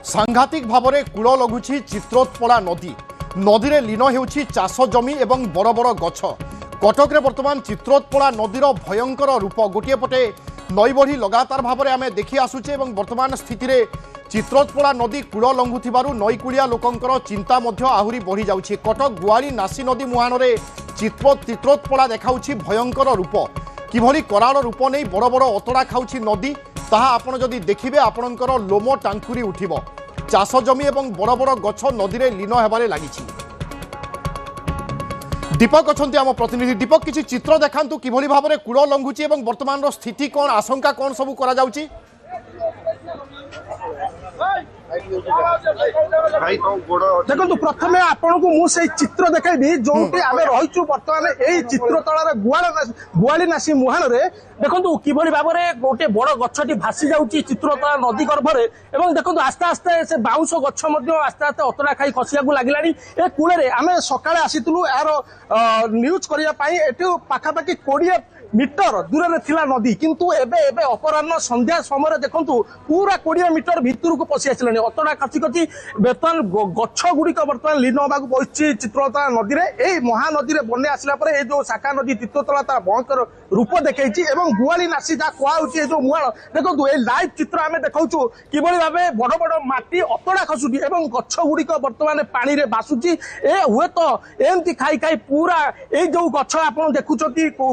सांघातिक भाव में कूल लगुची चित्रोत्पला नदी नदी में लीन होउछि चाष जमी एवं बड़ बड़ गछ। कटक रे वर्तमान चित्रोत्पला नदीर भयंकर रूप गोटे पटे नई बढ़ी लगातार भाव में आम देखि आसुचे एवं वर्तमान स्थिति रे चित्रोत्पला नदी कूल लंघुथिबारु नईकूलिया लोकंकर चिंता मध्य आहुरी बढ़ी जाउछि। कटक गुआरी नासी नदी मुहाण रे चित्रोत्पला देखाउछि भयंकर रूप। किभली कराल रूप नहीं बड़ बड़ अतड़ा खाउछि नदी ताहा आपण जदि देखिबे आपणकर लोम टांकुरी उठिब। चाष जमी एवं बड़ बड़ गछ नदी रे लीन हेबारे लागिछि। दीपक अच्छे आम प्रतिनिधि। दीपक किसी चित्र देखांतु किभली भाव में कूल लंघुची एवं वर्तमान स्थिति कौन आशंका कौन सब करा जाउची? देखो प्रथम आपन को मुझे चित्र देखी जो आम रहीचु बर्तमान यही चित्रतलार गुआली नासी मुहाण में देखो किभली भाव में गोटे बड़ गछटी भासी जाऊँगी चित्रतला नदी गर्भरे। एवं देखो आस्ते आस्ते से बाउंश गछ आस्ते आस्ते अतड़ा खाई खसिया लगिला। ए कूल आम सकाळे आसीलु यार न्यूज करने पाखापाखि 20 मीटर दूर में थिला नदी किंतु एबे एबे अपराह्न संध्या समय देखु पूरा 20 मीटर भितर को पशि आसलानी अतड़ा खसी खसी बर्तमान गछ गुड़िक बर्तमान लीन होगा बसि चित्रतला नदी में। यही महानदी में बन्या आसला जो शाखा नदी चित्रतला तार भयंकर रूप देखी एवं गुआली नासी जहाँ कहुच्छे जो मुहाण देखो ये लाइव चित्र आम देखा कि भाव बड़ बड़ माटी अतड़ा खसुची एवं गछ गुड़िक बर्तमान पानी में भासुची। हुए तो एमती खाई खाई पूरा ये जो गछ आप देखुं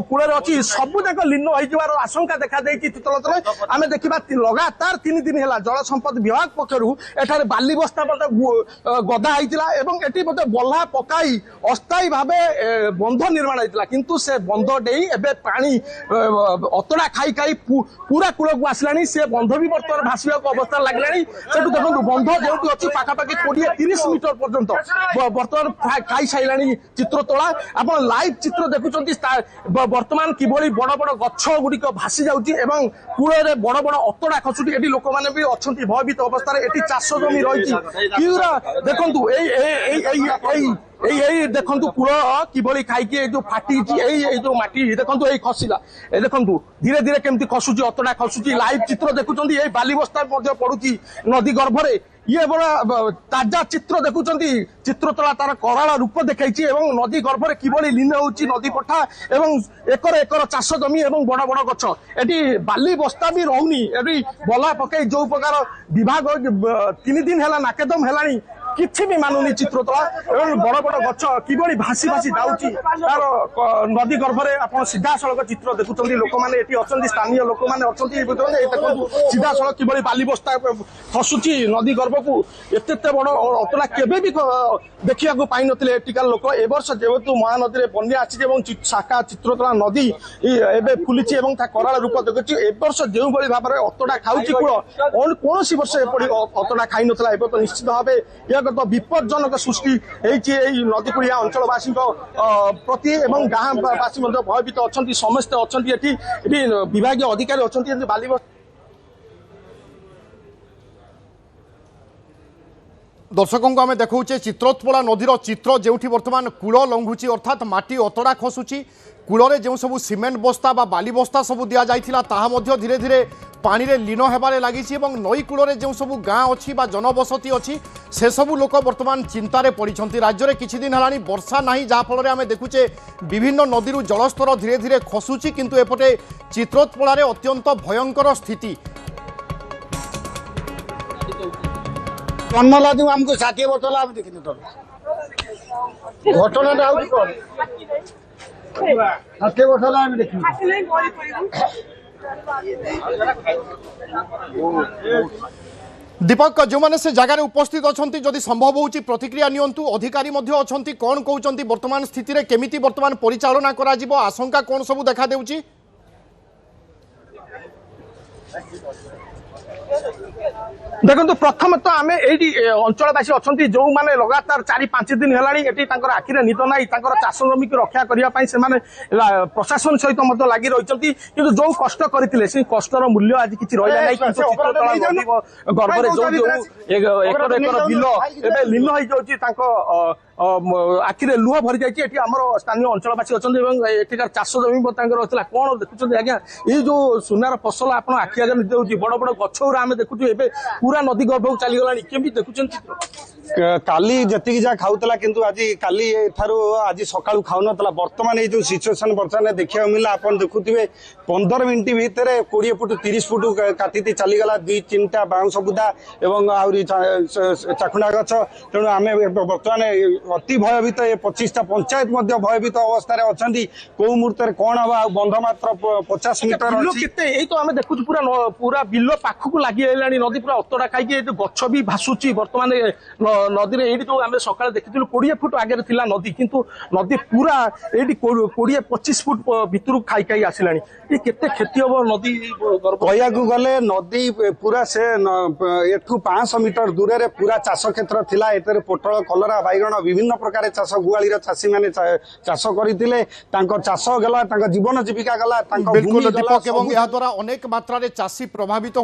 कूल अच्छी सबू जाक लीन हो आशंका देखा चित्रतल आम देखा लगातार 3 दिन है जल संपद विभाग पक्षर एठारे बाली बस्ता गदा होता एटी बल्हा पकाई अस्थायी भाव बंध निर्माण होता किंतु से बंध डेई एबे पानी अतड़ा खाई खाई पूरा कूल को आसला से बंध भी बर्तमान भाषा अवस्था लगला। से देखो बंध जो अच्छी पाखापाखि 20-30 मीटर पर्यंत बर्तमान खाई सारा चित्रतला आप लाइव चित्र देखुं बर्तमान किभली बड़ बड़ गछ गुड़िक भासी जाऊँगी एवं कूल बड़ बड़ अतड़ा खसुटी। एटी लोक मैंने भी अच्छा भयभीत अवस्था एटी चाष जमी रही पूरा देखु यही देखु कूल किभली खाई जो फाटी जो माटी देखो यही खसला देखु धीरे धीरे केमती खसुची अतड़ा खसुची। लाइव चित्र देखुं ये बाली बस्ता पड़ुची नदी गर्भरे ये बड़ा ताजा चित्र देखुं चित्रतला तार कराल रूप देखी एवं नदी गर्भरे किभली लीन होची नदी पठा एवं एकर एकर चाष जमी एवं बड़ बड़ गछ एटी बाली बस्ता भी रहूनी एटी बला पकई जो प्रकार विभाग 3 दिन है नाकेदम है किसी भी मानुनी चित्रतला एवं बड़ बड़ गछ किभली भासी भासी जाऊँगी तार नदी गर्भरे आप सीधा सड़क चित्र देखुं लोक मैंने अच्छा स्थानीय लोक मैंने अच्छा सीधा सड़क किभली बाली बस्ता खसुची नदी गर्भ को एत बड़ अतड़ा केबे भी देखा पाई नथिले एटिकल लोक। ए वर्ष जेहेतु महानदी में बन्या आसी शाखा चित्रतला नदी एबे फुलिची एवं कराल रूप देखुची ए वर्ष जो भाव में अतड़ा खाऊची कूल कौन वर्ष एपरी अतड़ा खाई नथिला एबे तो निश्चित भाव यह तो विपज्जनक सृष्टि नदीकूलिया अंचलवासी प्रति एवं गाँववासी भयभीत अच्छा समस्ते अच्छा विभाग अधिकारी अच्छा बाली दर्शकों को आम देखा चित्रोत्पला नदीर चित्र जो बर्तमान कूल लंघुची अर्थात माटी अतड़ा खसुची कूल जो सब सीमेंट बस्ता बा बाली बस्ता सब दि जाइथिला ताहा धीरे धीरे पानी रे लीन हेबारे लागिछि एवं नई कूल जो सब गाँ अच्छी बा जनबसती अच्छी से सबू लोक बर्तमान चिंतार पड़ती। राज्य में किछि दिन है वर्षा ना जहाँफल आम देखुचे विभिन्न नदी जलस्तर धीरे धीरे खसुची किंतु एपटे चित्रोत्पला अत्यंत भयंकर स्थिति। जन्मला दिन आमको 60 वर्ष आम देखनी तो घटना 60 वर्ष आम देखनी। दीपक जो मैंने से जगार उपस्थित अच्छा जदि संभव होची प्रतिक्रिया नियंतु अधिकारी अच्छा कौन कहते वर्तमान स्थिति रे केमिति वर्तमान परिचालना करा जिवो आशंका कौन सब देखा देउची? देखो प्रथम तो आम ये अंचलवासी अच्छा जो मैंने लगातार 4-5 दिन है आखिरे निद ना चाष जमी की रक्षा करने से प्रशासन सहित लगी रही कि जो कष्ट करते से कष्टर मूल्य आज किसी रहा गर्भरे जो एकर एकर बिल लीन हो आखिरे लुह भरी जाइए एठी हमर स्थानीय अंचलवासी अछन्ते एवं एठिकार चाष जमी तांकर होतला कोन देखुछन्ते आज्ञा ए जो सुनार फसल आपण आखि आगे देउची बड़ बड़ गछ उरा आमे देखुछु एबे पूरा नदी गर्भक चली गलानी केमि देखुछन चित्र काली जति जा खाऊला किंतु आज काली ठारू आज सकाळु खाउ नतला वर्तमान ए जो सिचुएशन वर्तमान देखिया मिला आपण देखुथिबे 15 मिनिट भितर 20 फुट 30 फुट काटिति चली गला 2-3टा बाउंस बुदा एवं आउरी चाकुंडा गछ तेणु आमे वर्तमान अति भयभीत 25टा पंचायत मध्य भयभीत अवस्था रे अछंती को मुहूर्त कोन हवा बंध मात्र 50 मीटर बिलो अछि केते एई तो आमे देखुछु पूरा पूरा बिलो पाखकु लागि आइलानी नदी पूरा अतडा खाइके ए गछ भी भासुची वर्तमान नदी रे एडी तो आमे सकाळ देखिथिलु 20 फुट आगे थिला नदी किंतु नदी पूरा एडी 20-25 फुट भितरु खाइ खाइ आसिलानी ए केते क्षति हबो नदी कहया गले नदी पूरा से एठू 500 मीटर दूर रे पूरा चाष क्षेत्र थिला एतरे पोटल कलरा बैगण विभिन्न प्रकार चाष गुआली चाषी माने चाष करथिले तांकर चाष गला तांकर जीवन जीविका गला तांकर बिल्कुल भूमि गला दीपक एवं या द्वारा अनेक मात्रा रे चाषी प्रभावित